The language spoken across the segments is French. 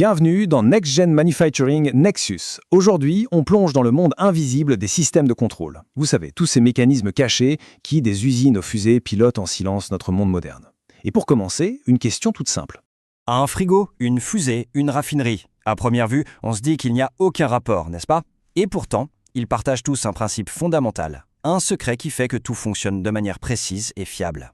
Bienvenue dans Next Gen Manufacturing Nexus. Aujourd'hui, on plonge dans le monde invisible des systèmes de contrôle. Vous savez, tous ces mécanismes cachés qui, des usines aux fusées, pilotent en silence notre monde moderne. Et pour commencer, une question toute simple. Un frigo, une fusée, une raffinerie. À première vue, on se dit qu'il n'y a aucun rapport, n'est-ce pas? Et pourtant, ils partagent tous un principe fondamental, un secret qui fait que tout fonctionne de manière précise et fiable.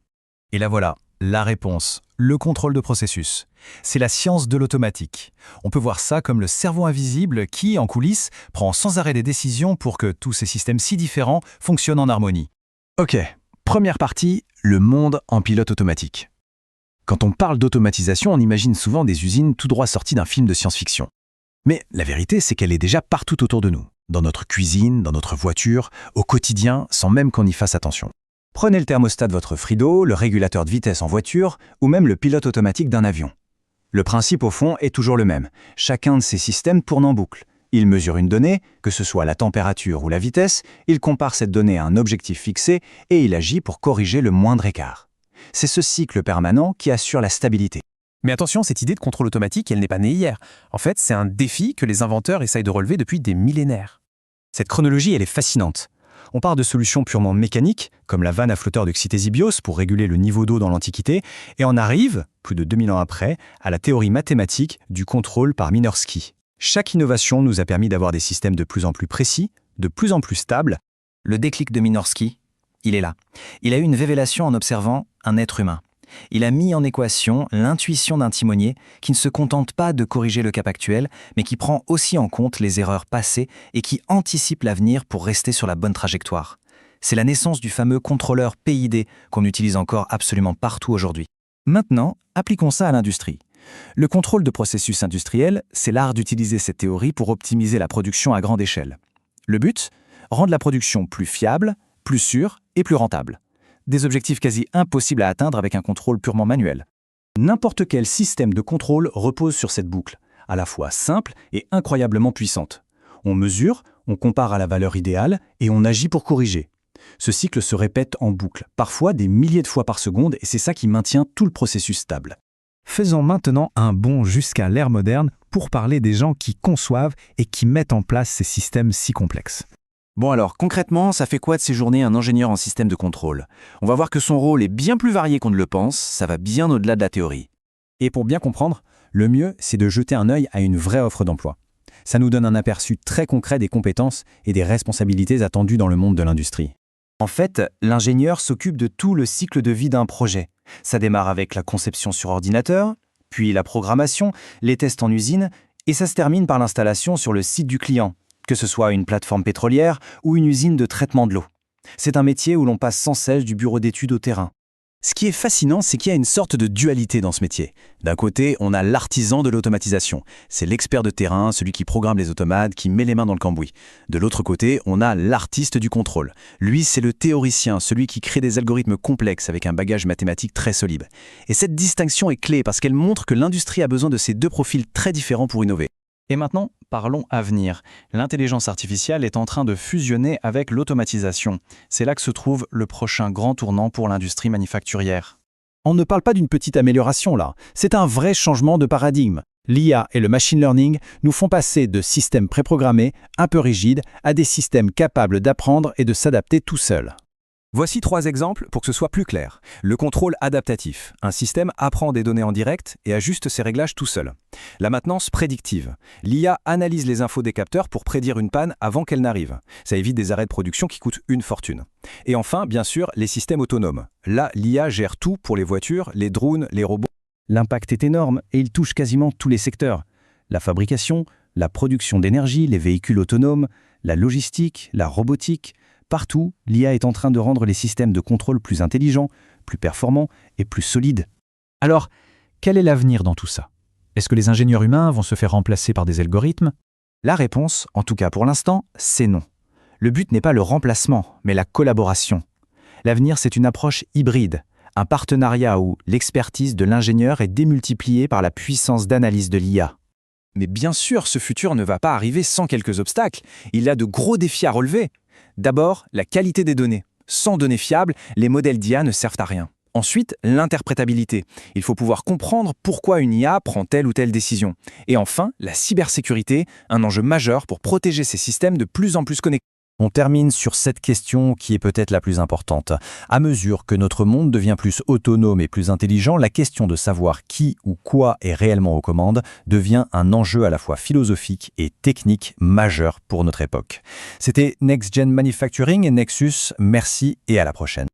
Et là voilà, la réponse, le contrôle de processus. C'est la science de l'automatique. On peut voir ça comme le cerveau invisible qui, en coulisses, prend sans arrêt des décisions pour que tous ces systèmes si différents fonctionnent en harmonie. Ok, première partie, le monde en pilote automatique. Quand on parle d'automatisation, on imagine souvent des usines tout droit sorties d'un film de science-fiction. Mais la vérité, c'est qu'elle est déjà partout autour de nous. Dans notre cuisine, dans notre voiture, au quotidien, sans même qu'on y fasse attention. Prenez le thermostat de votre frigo, le régulateur de vitesse en voiture, ou même le pilote automatique d'un avion. Le principe au fond est toujours le même. Chacun de ces systèmes tourne en boucle. Il mesure une donnée, que ce soit la température ou la vitesse, il compare cette donnée à un objectif fixé et il agit pour corriger le moindre écart. C'est ce cycle permanent qui assure la stabilité. Mais attention, cette idée de contrôle automatique, elle n'est pas née hier. En fait, c'est un défi que les inventeurs essayent de relever depuis des millénaires. Cette chronologie, elle est fascinante. On part de solutions purement mécaniques, comme la vanne à flotteur de Ctésibios pour réguler le niveau d'eau dans l'Antiquité, et on arrive, plus de 2000 ans après, à la théorie mathématique du contrôle par Minorski. Chaque innovation nous a permis d'avoir des systèmes de plus en plus précis, de plus en plus stables. Le déclic de Minorski, il est là. Il a eu une révélation en observant un être humain. Il a mis en équation l'intuition d'un timonier qui ne se contente pas de corriger le cap actuel, mais qui prend aussi en compte les erreurs passées et qui anticipe l'avenir pour rester sur la bonne trajectoire. C'est la naissance du fameux contrôleur PID qu'on utilise encore absolument partout aujourd'hui. Maintenant, appliquons ça à l'industrie. Le contrôle de processus industriel, c'est l'art d'utiliser cette théorie pour optimiser la production à grande échelle. Le but? Rendre la production plus fiable, plus sûre et plus rentable. Des objectifs quasi impossibles à atteindre avec un contrôle purement manuel. N'importe quel système de contrôle repose sur cette boucle, à la fois simple et incroyablement puissante. On mesure, on compare à la valeur idéale et on agit pour corriger. Ce cycle se répète en boucle, parfois des milliers de fois par seconde, et c'est ça qui maintient tout le processus stable. Faisons maintenant un bond jusqu'à l'ère moderne pour parler des gens qui conçoivent et qui mettent en place ces systèmes si complexes. Bon alors, concrètement, ça fait quoi de séjourner un ingénieur en système de contrôle? On va voir que son rôle est bien plus varié qu'on ne le pense, ça va bien au-delà de la théorie. Et pour bien comprendre, le mieux, c'est de jeter un œil à une vraie offre d'emploi. Ça nous donne un aperçu très concret des compétences et des responsabilités attendues dans le monde de l'industrie. En fait, l'ingénieur s'occupe de tout le cycle de vie d'un projet. Ça démarre avec la conception sur ordinateur, puis la programmation, les tests en usine, et ça se termine par l'installation sur le site du client, que ce soit une plateforme pétrolière ou une usine de traitement de l'eau. C'est un métier où l'on passe sans cesse du bureau d'études au terrain. Ce qui est fascinant, c'est qu'il y a une sorte de dualité dans ce métier. D'un côté, on a l'artisan de l'automatisation. C'est l'expert de terrain, celui qui programme les automates, qui met les mains dans le cambouis. De l'autre côté, on a l'artiste du contrôle. Lui, c'est le théoricien, celui qui crée des algorithmes complexes avec un bagage mathématique très solide. Et cette distinction est clé parce qu'elle montre que l'industrie a besoin de ces deux profils très différents pour innover. Et maintenant, parlons avenir. L'intelligence artificielle est en train de fusionner avec l'automatisation. C'est là que se trouve le prochain grand tournant pour l'industrie manufacturière. On ne parle pas d'une petite amélioration là, c'est un vrai changement de paradigme. L'IA et le machine learning nous font passer de systèmes préprogrammés, un peu rigides, à des systèmes capables d'apprendre et de s'adapter tout seuls. Voici 3 exemples pour que ce soit plus clair. Le contrôle adaptatif. Un système apprend des données en direct et ajuste ses réglages tout seul. La maintenance prédictive. L'IA analyse les infos des capteurs pour prédire une panne avant qu'elle n'arrive. Ça évite des arrêts de production qui coûtent une fortune. Et enfin, bien sûr, les systèmes autonomes. Là, l'IA gère tout pour les voitures, les drones, les robots. L'impact est énorme et il touche quasiment tous les secteurs. La fabrication, la production d'énergie, les véhicules autonomes, la logistique, la robotique. Partout, l'IA est en train de rendre les systèmes de contrôle plus intelligents, plus performants et plus solides. Alors, quel est l'avenir dans tout ça? Est-ce que les ingénieurs humains vont se faire remplacer par des algorithmes? La réponse, en tout cas pour l'instant, c'est non. Le but n'est pas le remplacement, mais la collaboration. L'avenir, c'est une approche hybride, un partenariat où l'expertise de l'ingénieur est démultipliée par la puissance d'analyse de l'IA. Mais bien sûr, ce futur ne va pas arriver sans quelques obstacles. Il a de gros défis à relever. D'abord, la qualité des données. Sans données fiables, les modèles d'IA ne servent à rien. Ensuite, l'interprétabilité. Il faut pouvoir comprendre pourquoi une IA prend telle ou telle décision. Et enfin, la cybersécurité, un enjeu majeur pour protéger ces systèmes de plus en plus connectés. On termine sur cette question qui est peut-être la plus importante. À mesure que notre monde devient plus autonome et plus intelligent, la question de savoir qui ou quoi est réellement aux commandes devient un enjeu à la fois philosophique et technique majeur pour notre époque. C'était Next Gen Manufacturing et Nexus. Merci et à la prochaine.